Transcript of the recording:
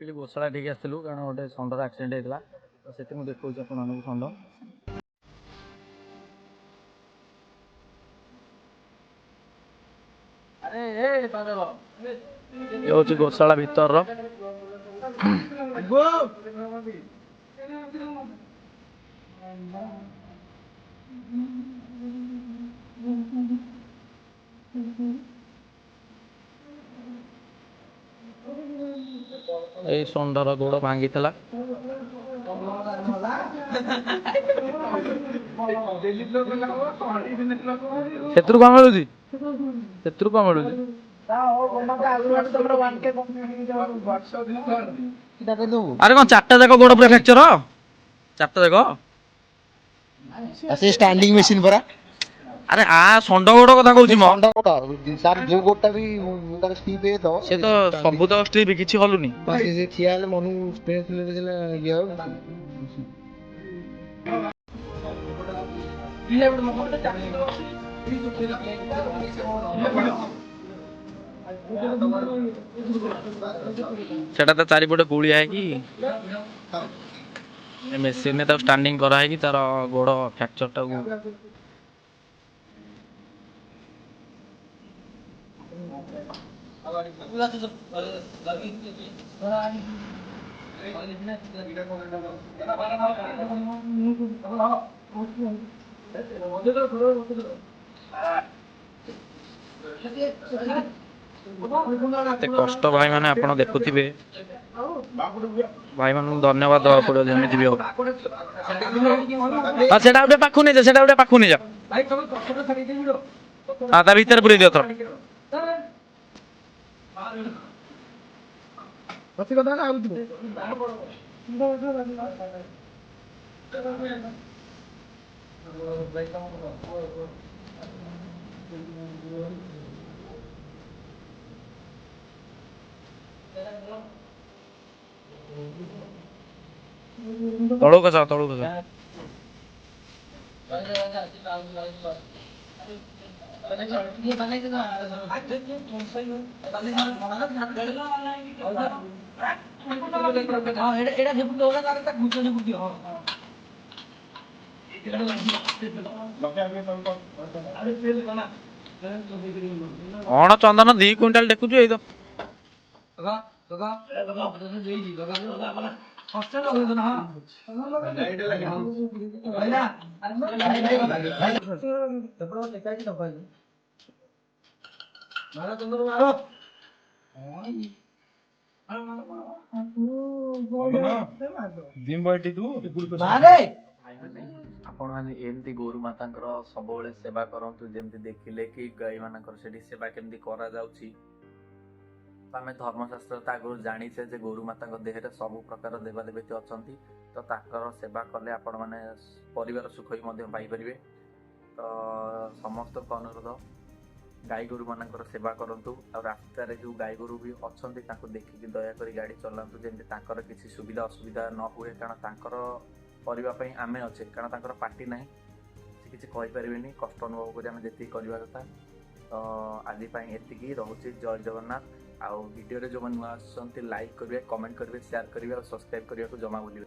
पिपली गोशाला ठीक आसलु कारण गोटे षंडर एक्सीडेंट होता तो से देखा आपको षंड ये हूँ गोशाला भितर ये षंडर गोड़ भांगी से कम मिलूँ से कम मिलूँ अरे कौन चार्टा जाक गोड़ पूरा फ्रैक्चर चार्टा जाक स्टैंडिंग मशीन परा अरे आ षंड गोड़ कथा कहूँ सर जो गोटा भी स्टीप है तो से तो सब तो स्ट्रीप किछि हलुनी बस से ठिया ले मनु स्पेस ले ये सेटा तो चारिपटे गुड़िया है कि मेसीन ने स्टैंडिंग करा है कि तार गोड़ फ्रैक्चर टा कष्ट भाई मैंने आप देखुवे भाई मान धन्यवाद दवा पड़ो जमी भी गोटे पाखु नहीं जा गोटे पाखु नहीं जा हाँ ता भीतर पूरे दियो तो तड़ो कसा कौन चंदन 2 क्विंटाल देखुଛୁ ଏଇ ତ आपण माने एमती गोरु मातांकर सबले सेवा करंतु जेमती देखिले कि गाय मानकर सेठी सेवा केमती करा जाउची आमे धर्मशास्त्र आगुरी जानिचे जे गोरु माता देहरे सब प्रकार देवादेवी अछंती तो ताकर सेवा कले आपण माने परिवार सुख ही मध्य पाई परिबे तो समस्त को अनुरोध गाय गोरु मानकर सेवा करंतु और रास्ता रे जो गाय गोरु भी अछंती ताको देखि दया करी गाड़ी चलांतु जेमती ताकर किछि सुविधा असुविधा न हुए कारण ताकर परिवा पई आमे अच्छे कारण ताकर पार्टी नाही से किछि कहि परिबेनी कष्ट अनुभव करी आमे जेति करबा कथा तो आदि पई एतिकी रहउची जय जगन्नाथ आउ वीडियो रे जो नुआ आसंती लाइक करिवे कमेंट करिवे शेयर करिवे और सब्सक्राइब करिया को जमा बोलिवे।